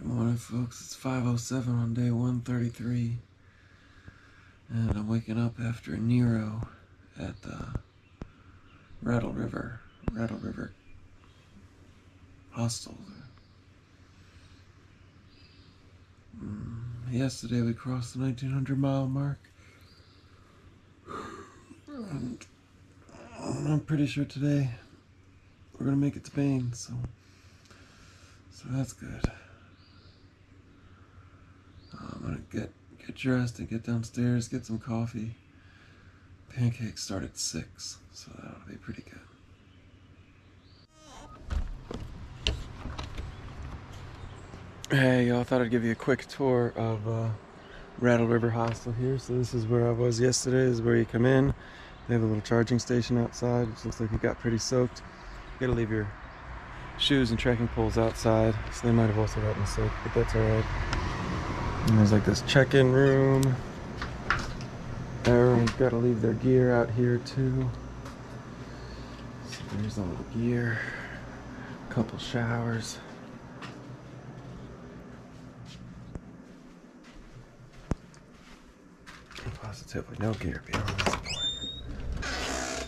Good morning, folks. It's 5:07 on day 133, and I'm waking up after a Nero at the Rattle River Hostel. Yesterday we crossed the 1900-mile mark, and I'm pretty sure today we're gonna make it to Maine, so that's good. I'm gonna get dressed and get downstairs, get some coffee. Pancakes start at 6, so that'll be pretty good. Hey y'all, thought I'd give you a quick tour of Rattle River Hostel here. So this is where I was yesterday. This is where you come in. They have a little charging station outside, which looks like it got pretty soaked. You gotta leave your shoes and trekking poles outside, so they might have also gotten soaked, but that's alright. And there's like this check-in room. Everyone's got to leave their gear out here too. So there's all the gear. A couple showers. And positively no gear beyond this point.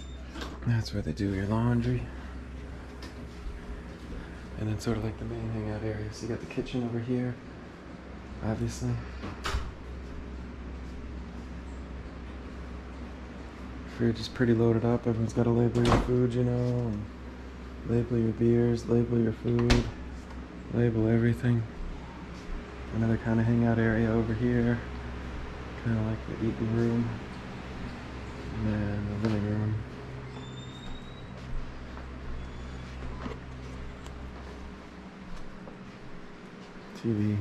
That's where they do your laundry. And then sort of like the main hangout area. So you got the kitchen over here, obviously. Fridge is pretty loaded up. Everyone's got to label your food, you know, and label your beers, label your food, label everything. Another kind of hangout area over here, kind of like the eating room, and then the living room. TV.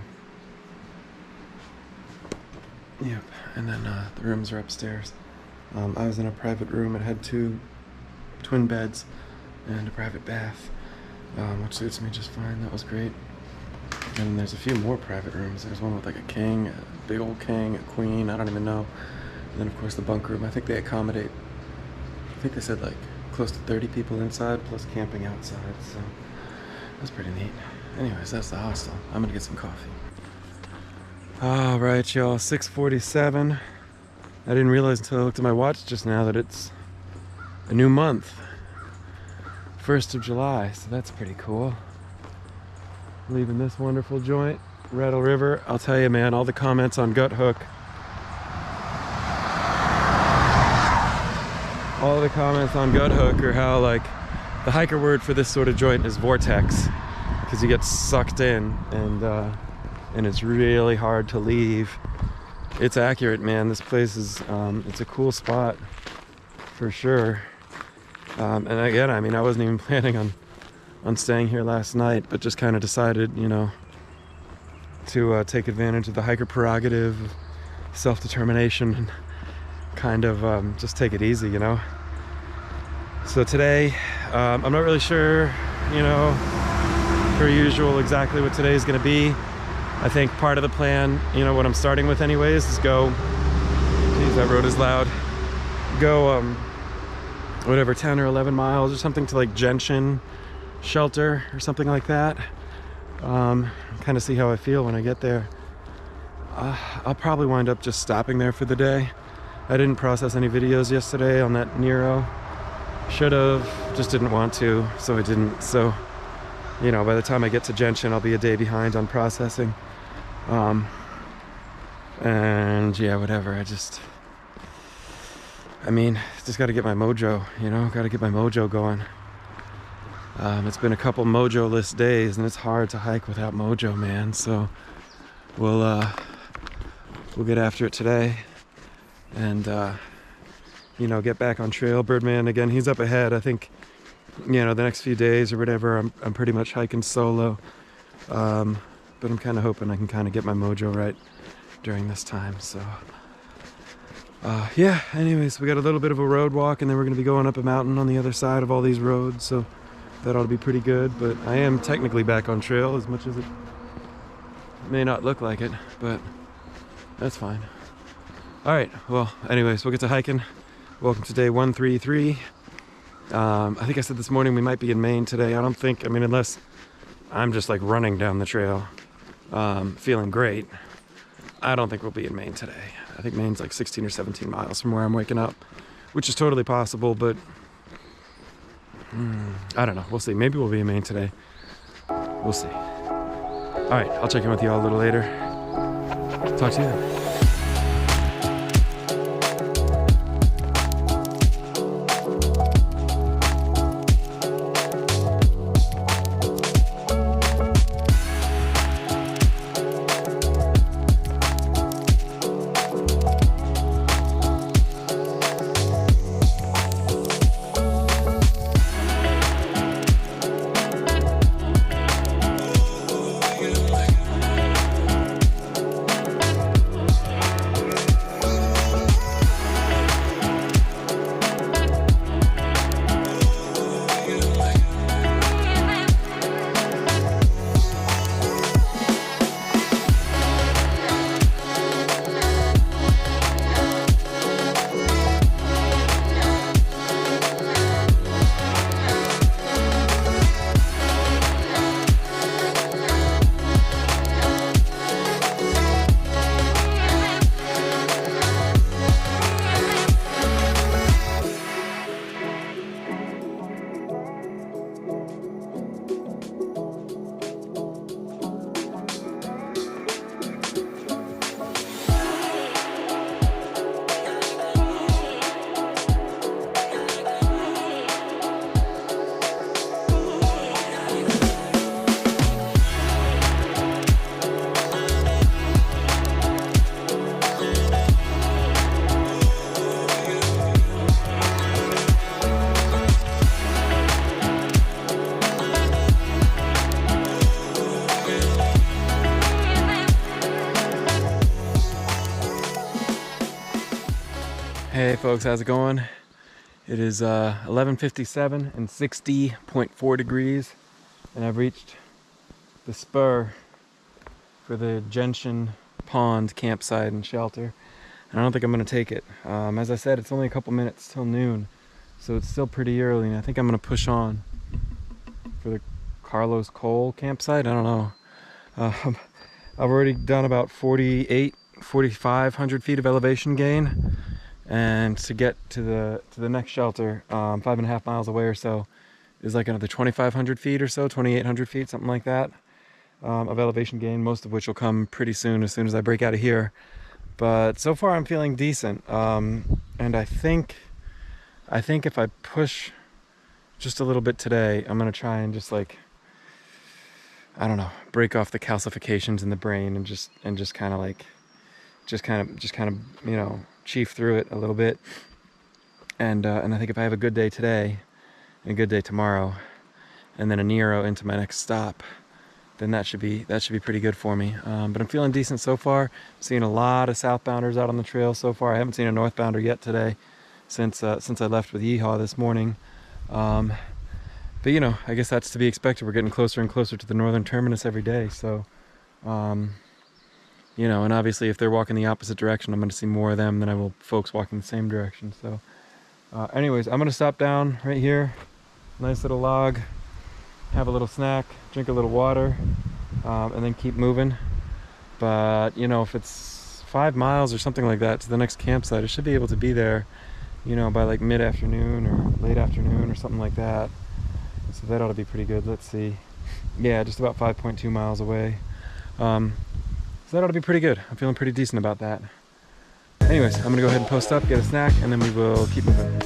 Yep, and then the rooms are upstairs. I was in a private room. It had 2 twin beds and a private bath, which suits me just fine. That was great. And then there's a few more private rooms. There's one with like a king, a big old king, a queen, I don't even know. And then of course the bunk room. I think they accommodate, I think they said like close to 30 people inside plus camping outside, so that's pretty neat. Anyways, that's the hostel. I'm gonna get some coffee. All right, y'all, 6:47. I didn't realize until I looked at my watch just now that it's a new month, 1st of July, so that's pretty cool. Leaving this wonderful joint, Rattle River. I'll tell you, man, all the comments on Gut Hook, are how like the hiker word for this sort of joint is vortex, because you get sucked in and it's really hard to leave. It's accurate, man. This place is, it's a cool spot for sure. And again, I mean, I wasn't even planning on staying here last night, but just kind of decided, you know, to take advantage of the hiker prerogative, self-determination, and kind of just take it easy, you know. So today, I'm not really sure, you know, per usual, exactly what today is going to be. I think part of the plan, you know, what I'm starting with anyways, is go, geez, that road is loud, go whatever, 10 or 11 miles or something to like Gentian shelter or something like that. Kind of see how I feel when I get there. I'll probably wind up just stopping there for the day. I didn't process any videos yesterday on that Nero. Should have, just didn't want to, so I didn't. So, you know, by the time I get to Gentian, I'll be a day behind on processing. And yeah, whatever. I mean, just got to get my mojo, you know, got to get my mojo going. It's been a couple mojo-less days, and it's hard to hike without mojo, man. So we'll get after it today, and you know, get back on trail. Birdman again, he's up ahead. I think, you know, the next few days or whatever, I'm pretty much hiking solo. But I'm kind of hoping I can kind of get my mojo right during this time. So yeah, anyways, we got a little bit of a road walk, and then we're going to be going up a mountain on the other side of all these roads, so that ought to be pretty good. But I am technically back on trail, as much as it may not look like it, but that's fine. All right, well, anyways, we'll get to hiking. Welcome to day 133. I think I said this morning we might be in Maine today. I don't think, I mean, unless I'm just like running down the trail. feeling great. I don't think we'll be in Maine today. I think Maine's like 16 or 17 miles from where I'm waking up, which is totally possible, but I don't know. We'll see. Maybe we'll be in Maine today. We'll see. All right, I'll check in with you all a little later. Talk to you then. Hey folks, how's it going? It is 11:57 and 60.4 degrees, and I've reached the spur for the Gentian Pond campsite and shelter. And I don't think I'm going to take it. As I said, it's only a couple minutes till noon, so it's still pretty early, and I think I'm going to push on for the Carlos Cole campsite. I don't know. I've already done about 4,500 feet of elevation gain. And to get to the next shelter, 5.5 miles away or so, is like another 2,500 feet or so, 2,800 feet, something like that, of elevation gain, most of which will come pretty soon as I break out of here. But so far I'm feeling decent, and I think if I push just a little bit today, I'm gonna try and just like, I don't know, break off the calcifications in the brain and just kind of you know, chief through it a little bit, and I think if I have a good day today and a good day tomorrow, and then a Nero into my next stop, then that should be pretty good for me. But I'm feeling decent so far. Seeing a lot of southbounders out on the trail so far. I haven't seen a northbounder yet today since I left with Yeehaw this morning. But you know, I guess that's to be expected. We're getting closer and closer to the northern terminus every day, so you know, and obviously if they're walking the opposite direction, I'm going to see more of them than I will folks walking the same direction. So anyways, I'm going to stop down right here, nice little log, have a little snack, drink a little water, and then keep moving. But you know, if it's 5 miles or something like that to the next campsite, I should be able to be there, you know, by like mid-afternoon or late afternoon or something like that. So that ought to be pretty good. Let's see. Yeah, just about 5.2 miles away. So that ought to be pretty good. I'm feeling pretty decent about that. Anyways, I'm gonna go ahead and post up, get a snack, and then we will keep moving.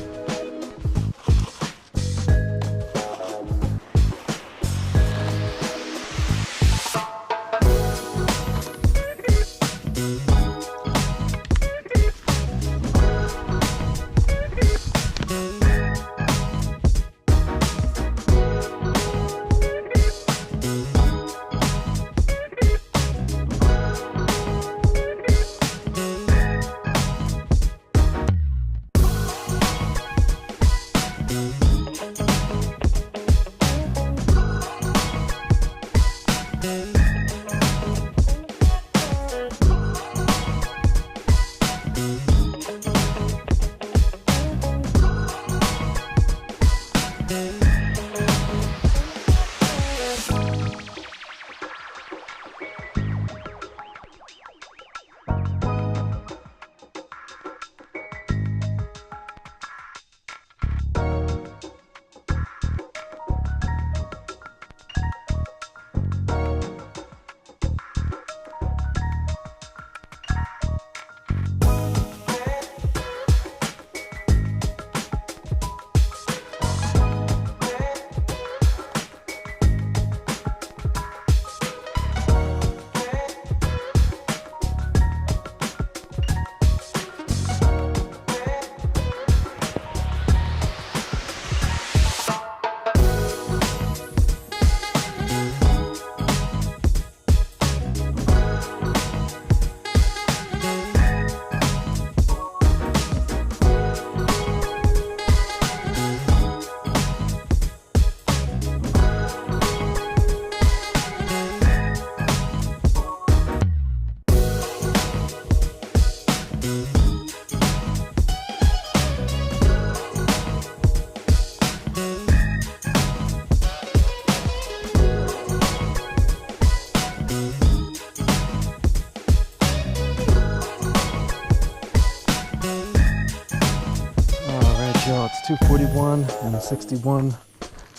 It's 2:41 and 61. Is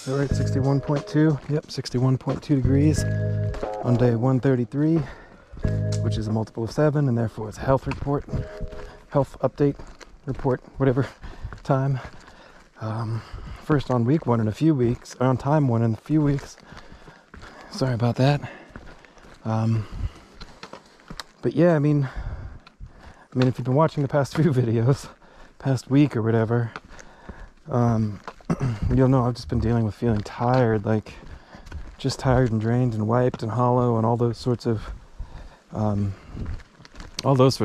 that right? 61.2. Yep, 61.2 degrees on day 133, which is a multiple of 7, and therefore it's a health report, health update report, whatever time. First on week 1 in a few weeks, or on time 1 in a few weeks. Sorry about that. But yeah, I mean, if you've been watching the past few videos, past week or whatever, you'll know I've just been dealing with feeling tired, like just tired and drained and wiped and hollow and all those sorts of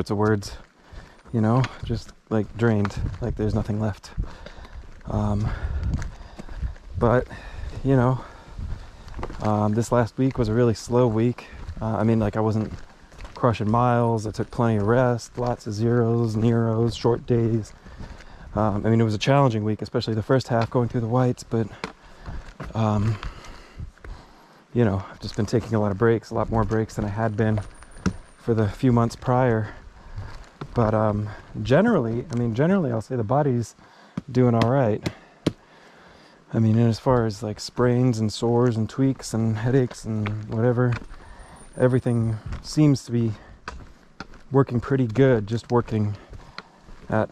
words, you know, just like drained, like there's nothing left. But you know, this last week was a really slow week. I mean, like I wasn't crushing miles. I took plenty of rest, lots of zeros, neros, short days. I mean, it was a challenging week, especially the first half going through the whites, but, you know, I've just been taking a lot of breaks, a lot more breaks than I had been for the few months prior. But generally, I'll say the body's doing all right. I mean, and as far as like sprains and sores and tweaks and headaches and whatever, everything seems to be working pretty good, just working at,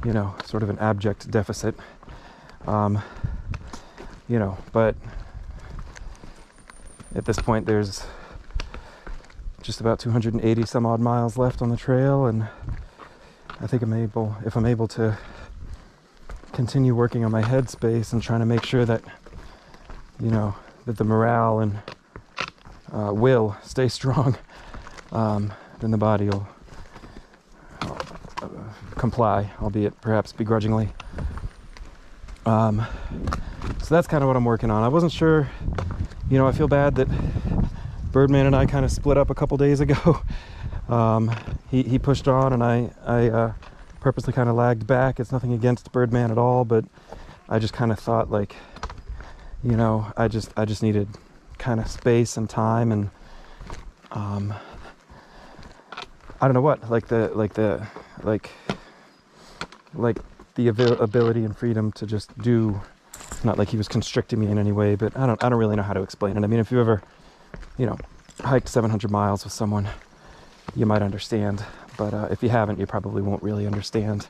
you know, sort of an abject deficit, you know, but at this point there's just about 280 some odd miles left on the trail, and I think if I'm able to continue working on my headspace and trying to make sure that, you know, that the morale and will stay strong, then the body will comply, albeit perhaps begrudgingly. So that's kind of what I'm working on. I wasn't sure, you know, I feel bad that Birdman and I kind of split up a couple days ago. He pushed on and I purposely kind of lagged back. It's nothing against Birdman at all, but I just kind of thought, like, you know, I just needed kind of space and time, and I don't know what, like the ability and freedom to just do, not like he was constricting me in any way, but I don't really know how to explain it. I mean, if you ever, you know, hiked 700 miles with someone, you might understand, but if you haven't, you probably won't really understand.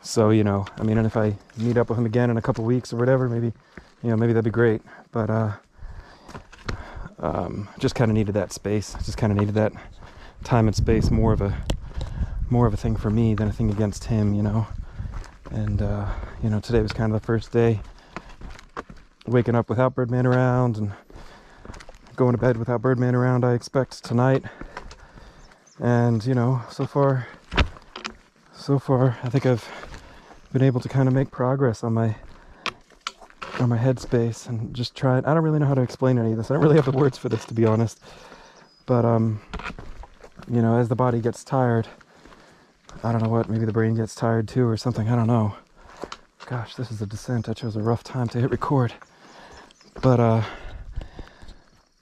So, you know, I mean, and if I meet up with him again in a couple weeks or whatever, maybe, you know, maybe that'd be great, but just kind of needed that space, just kind of needed that time and space, more of a thing for me than a thing against him, you know. And you know, today was kind of the first day waking up without Birdman around and going to bed without Birdman around, I expect, tonight. And, you know, so far I think I've been able to kind of make progress on my headspace and just try it. I don't really know how to explain any of this. I don't really have the words for this, to be honest. But you know, as the body gets tired, I don't know what, maybe the brain gets tired too or something, I don't know. Gosh, this is a descent. I chose a rough time to hit record. But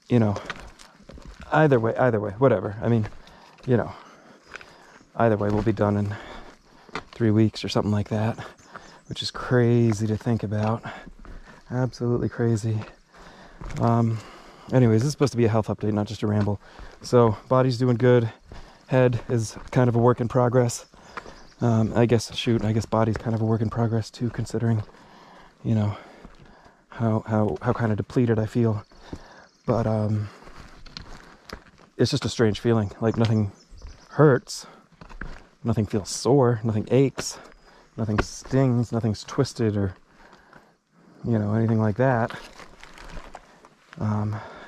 you know, either way, whatever. I mean, you know, either way, we'll be done in 3 weeks or something like that, which is crazy to think about. Absolutely crazy. Anyways, this is supposed to be a health update, not just a ramble. So, body's doing good. Head is kind of a work in progress. I guess body's kind of a work in progress too, considering, you know, how kind of depleted I feel. But it's just a strange feeling. Like, nothing hurts, nothing feels sore, nothing aches, nothing stings, nothing's twisted or, you know, anything like that.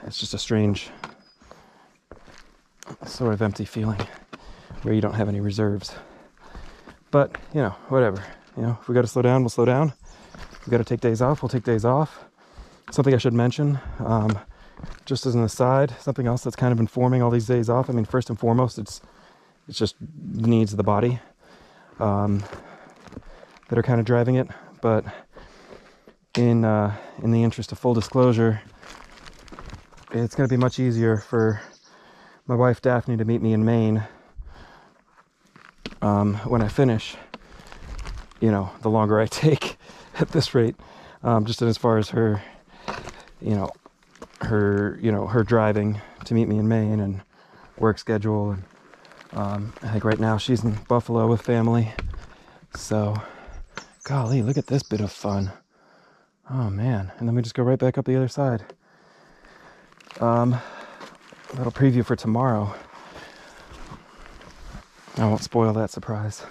It's just a strange sort of empty feeling where you don't have any reserves. But, you know, whatever. You know, if we got to slow down, we'll slow down. If we got to take days off, we'll take days off. Something I should mention, just as an aside, something else that's kind of informing all these days off. I mean, first and foremost, it's just the needs of the body that are kind of driving it. But in the interest of full disclosure, it's going to be much easier for my wife Daphne to meet me in Maine when I finish, you know, the longer I take at this rate, just as far as her, her driving to meet me in Maine and work schedule. And I think right now she's in Buffalo with family. So, golly, look at this bit of fun. Oh man, and then we just go right back up the other side. Little preview for tomorrow. I won't spoil that surprise.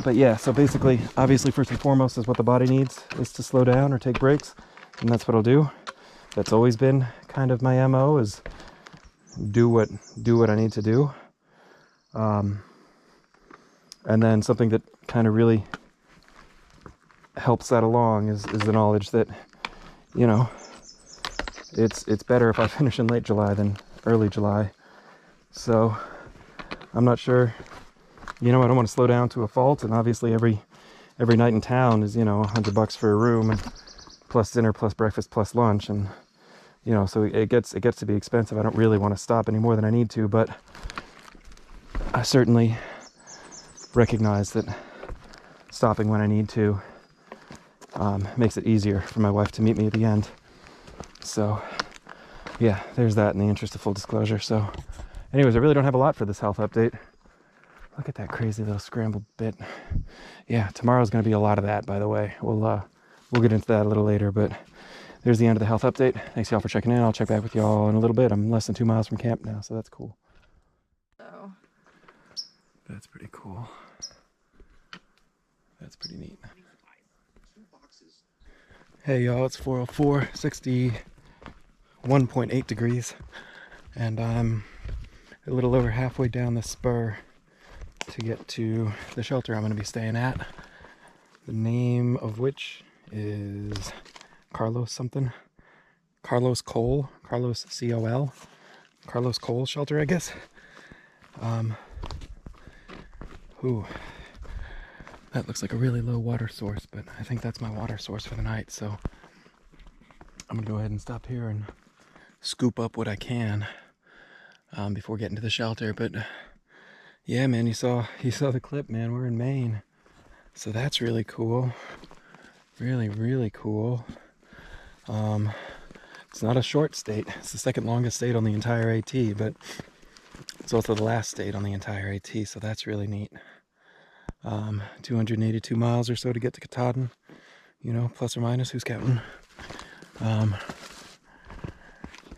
But yeah, so basically, obviously first and foremost is what the body needs is to slow down or take breaks. And that's what I'll do. That's always been kind of my MO, is do what I need to do. And then something that kind of really helps that along is the knowledge that, you know, it's better if I finish in late July than early July. So I'm not sure, you know, I don't want to slow down to a fault, and obviously every night in town is, you know, $100 for a room, and plus dinner, plus breakfast, plus lunch, and you know, so it gets to be expensive. I don't really want to stop any more than I need to, but I certainly recognize that stopping when I need to makes it easier for my wife to meet me at the end. So yeah, there's that in the interest of full disclosure. So anyways, I really don't have a lot for this health update. Look at that crazy little scrambled bit. Yeah, tomorrow's going to be a lot of that, by the way. We'll get into that a little later, but there's the end of the health update. Thanks y'all for checking in. I'll check back with y'all in a little bit. I'm less than 2 miles from camp now, so that's cool. So that's pretty cool. That's pretty neat. Hey y'all, it's 4:04, 61.8 degrees, and I'm a little over halfway down the spur to get to the shelter I'm going to be staying at, the name of which is Carlos something. Carlos Cole. Carlos C-O-L. Carlos Cole shelter, I guess. Ooh. That looks like a really low water source, but I think that's my water source for the night, so I'm gonna go ahead and stop here and scoop up what I can before getting to the shelter. But yeah, man, you saw the clip, man. We're in Maine, so that's really cool. Really, really cool. It's not a short state. It's the second longest state on the entire AT, but it's also the last state on the entire AT, so that's really neat. 282 miles or so to get to Katahdin, you know, plus or minus, who's counting?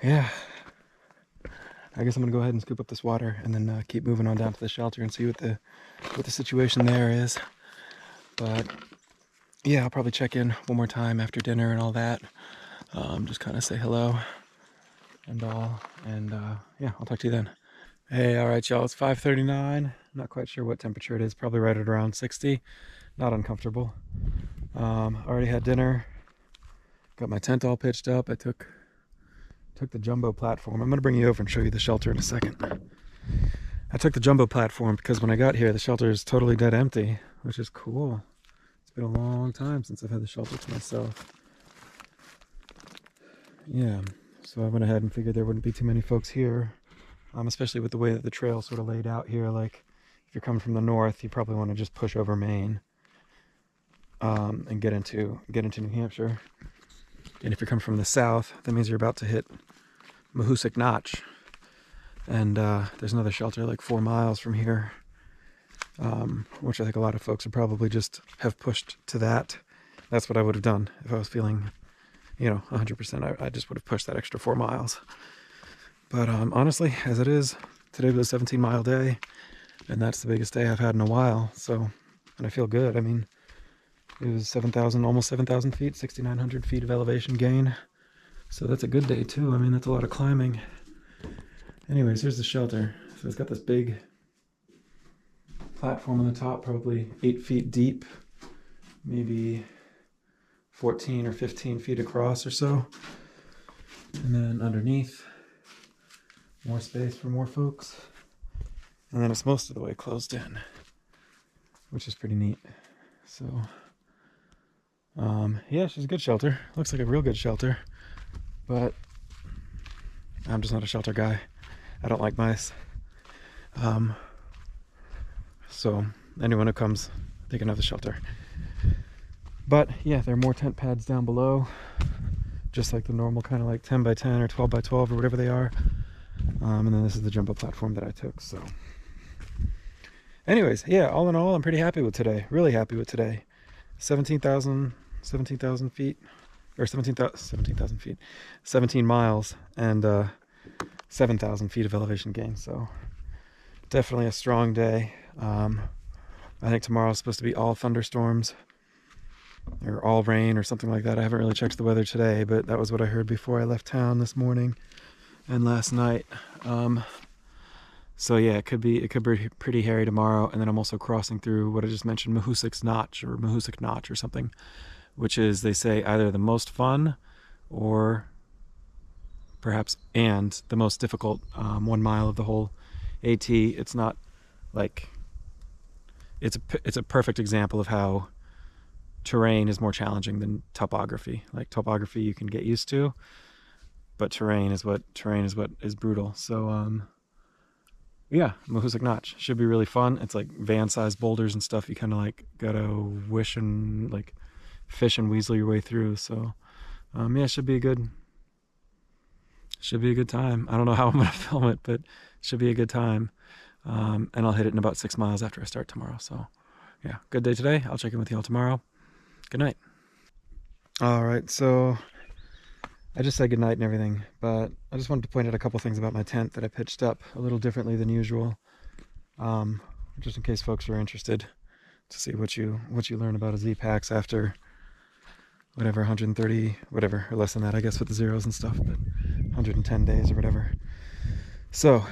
Yeah, I guess I'm gonna go ahead and scoop up this water and then keep moving on down to the shelter and see what the situation there is. But yeah, I'll probably check in one more time after dinner and all that. Just kind of say hello and all, and yeah, I'll talk to you then. Hey, all right, y'all, it's 5:39. Not quite sure what temperature it is, probably right at around 60. Not uncomfortable. Already had dinner, got my tent all pitched up. I took the jumbo platform. I'm gonna bring you over and show you the shelter in a second. I took the jumbo platform because when I got here, the shelter is totally dead empty, which is cool. It's been a long time since I've had the shelter to myself. Yeah, so I went ahead and figured there wouldn't be too many folks here, especially with the way that the trail sort of laid out here. Like, if you're coming from the north, you probably want to just push over Maine and get into New Hampshire. And if you're coming from the south, that means you're about to hit Mahoosic Notch. And there's another shelter like 4 miles from here, which I think a lot of folks would probably just have pushed to that. That's what I would have done if I was feeling, you know, 100%. I just would have pushed that extra 4 miles. But honestly, as it is, today was a 17-mile day, and that's the biggest day I've had in a while. So, and I feel good. I mean, it was 7,000, almost 7,000 feet, 6,900 feet of elevation gain. So that's a good day too. I mean, that's a lot of climbing. Anyways, here's the shelter. So it's got this big platform on the top, probably 8 feet deep, maybe 14 or 15 feet across or so. And then underneath, more space for more folks. And then it's most of the way closed in, which is pretty neat. So, yeah, she's a good shelter. Looks like a real good shelter. But I'm just not a shelter guy. I don't like mice. So anyone who comes, they can have the shelter. But yeah, there are more tent pads down below, just like the normal kind of like 10 by 10 or 12 by 12 or whatever they are. And then this is the jumbo platform that I took. So anyways, yeah, all in all, I'm pretty happy with today. Really happy with today. 17,000 feet, or 17,000 feet, 17 miles, and 7,000 feet of elevation gain. So definitely a strong day. I think tomorrow's supposed to be all thunderstorms or all rain or something like that. I haven't really checked the weather today, but that was what I heard before I left town this morning and last night. So yeah, it could be pretty hairy tomorrow. And then I'm also crossing through what I just mentioned, Mahoosuc Notch or something, which is, they say, either the most fun or perhaps and the most difficult 1 mile of the whole AT. It's not like, it's a perfect example of how terrain is more challenging than topography. Like topography you can get used to, but terrain is what is brutal. So yeah, Mahoosuc Notch should be really fun. It's like van-sized boulders and stuff. You kind of like gotta wish and like fish and weasel your way through. So yeah, it should be a good time. I don't know how I'm gonna film it, but it should be a good time. And I'll hit it in about 6 miles after I start tomorrow. So yeah, good day today. I'll check in with you all tomorrow. Good night. All right, so I just said good night and everything, but I just wanted to point out a couple things about my tent that I pitched up a little differently than usual, just in case folks are interested to see what you learn about a Z-Packs after whatever, 130, whatever, or less than that, I guess, with the zeros and stuff, but 110 days or whatever. So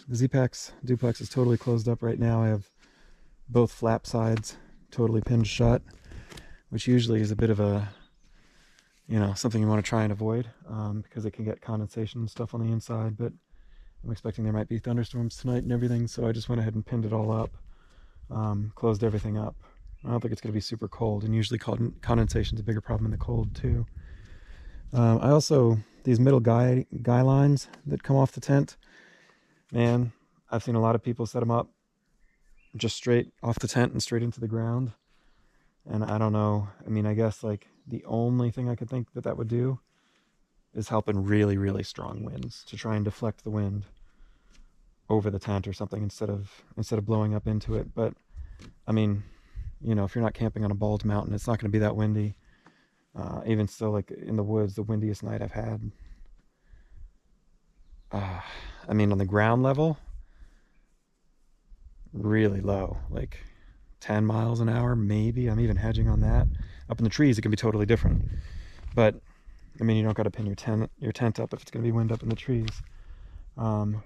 the Z-Packs duplex is totally closed up right now. I have both flap sides totally pinned shut, which usually is a bit of a, something you want to try and avoid, because it can get condensation and stuff on the inside. But I'm expecting there might be thunderstorms tonight and everything, so I just went ahead and pinned it all up, closed everything up. I don't think it's going to be super cold, and usually condensation is a bigger problem in the cold too. I also, these middle guy lines that come off the tent, man, I've seen a lot of people set them up just straight off the tent and straight into the ground. And I don't know, I mean, I guess like the only thing I could think that would do is help in really, really strong winds, to try and deflect the wind over the tent or something instead of blowing up into it. But I mean, if you're not camping on a bald mountain, it's not going to be that windy. Even still, like in the woods, the windiest night I've had, I mean, on the ground level, really low, like 10 miles an hour, maybe. I'm even hedging on that. Up in the trees, it can be totally different. But I mean, you don't got to pin your tent up if it's going to be wind up in the trees. And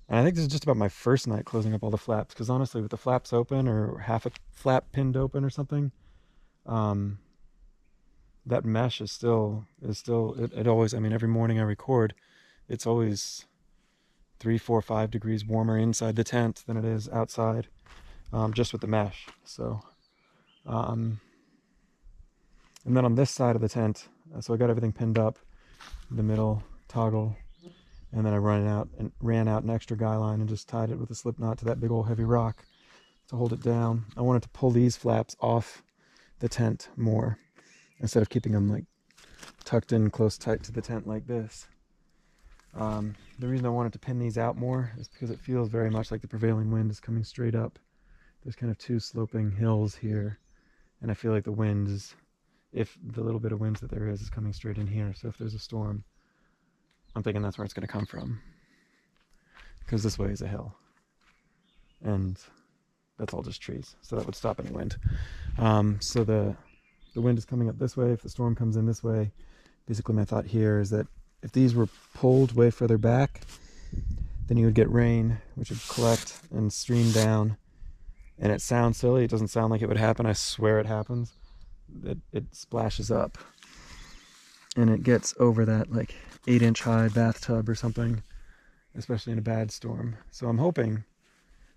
I think this is just about my first night closing up all the flaps, because honestly, with the flaps open or half a flap pinned open or something, that mesh is still it always, I mean, every morning I record, it's always 3, 4, 5 degrees warmer inside the tent than it is outside, just with the mesh. So and then on this side of the tent, so I got everything pinned up, the middle toggle, and then I ran out an extra guy line and just tied it with a slip knot to that big old heavy rock to hold it down. I wanted to pull these flaps off the tent more instead of keeping them like tucked in close tight to the tent like this. The reason I wanted to pin these out more is because it feels very much like the prevailing wind is coming straight up. There's kind of 2 sloping hills here, and I feel like the wind is, if the little bit of winds that there is coming straight in here. So if there's a storm, I'm thinking that's where it's going to come from, because this way is a hill, and that's all just trees, so that would stop any wind. So the wind is coming up this way. If the storm comes in this way, basically my thought here is that if these were pulled way further back, then you would get rain, which would collect and stream down. And it sounds silly. It doesn't sound like it would happen. I swear it happens. It splashes up, and it gets over that like 8-inch high bathtub or something, especially in a bad storm. So I'm hoping,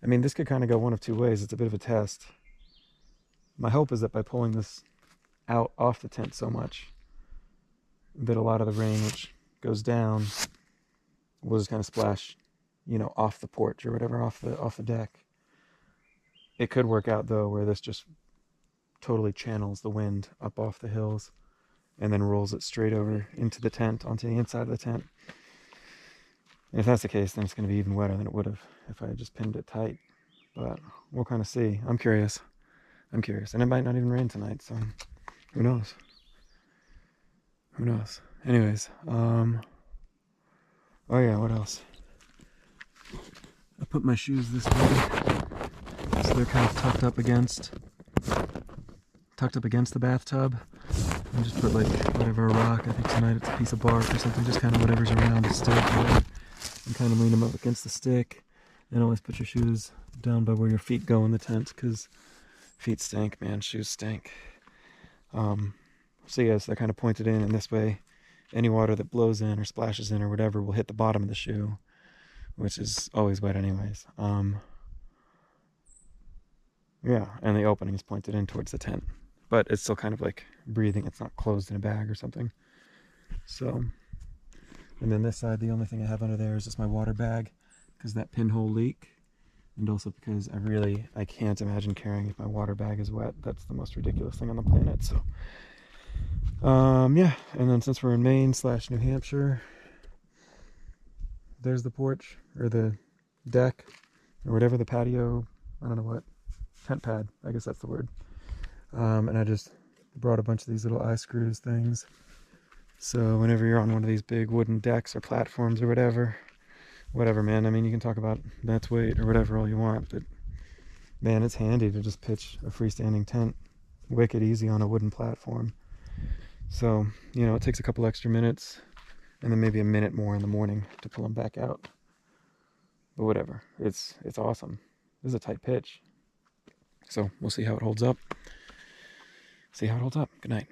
I mean, this could kind of go one of 2 ways. It's a bit of a test. My hope is that by pulling this out off the tent so much, that a lot of the rain which goes down will just kind of splash, you know, off the porch or whatever, off the deck. It could work out though, where this just totally channels the wind up off the hills and then rolls it straight over into the tent, onto the inside of the tent. And if that's the case, then it's going to be even wetter than it would have if I had just pinned it tight. But we'll kind of see. I'm curious. And it might not even rain tonight, so who knows? Who knows? Anyways, oh yeah, what else? I put my shoes this way, so they're kind of tucked up against the bathtub. And just put like whatever, a rock. I think tonight it's a piece of bark or something, just kind of whatever's around, a stick, whatever. And kind of lean them up against the stick. And always put your shoes down by where your feet go in the tent, because feet stink, man. Shoes stink. So yes, they're kind of pointed in, and this way any water that blows in or splashes in or whatever will hit the bottom of the shoe, which is always wet anyways. Yeah, and the opening is pointed in towards the tent, but it's still kind of like breathing. It's not closed in a bag or something. So, and then this side, the only thing I have under there is just my water bag, because that pinhole leak, and also because I can't imagine carrying if my water bag is wet. That's the most ridiculous thing on the planet. So yeah, and then since we're in Maine / New Hampshire, there's the porch, or the deck, or whatever, the patio, I don't know what, tent pad, I guess that's the word. And I just brought a bunch of these little eye screws things, so whenever you're on one of these big wooden decks or platforms or whatever, man, I mean, you can talk about that's weight or whatever all you want, but man, it's handy to just pitch a freestanding tent wicked easy on a wooden platform. So, you know, it takes a couple extra minutes, and then maybe a minute more in the morning to pull them back out. But whatever, it's awesome. This is a tight pitch, so we'll see how it holds up. Good night.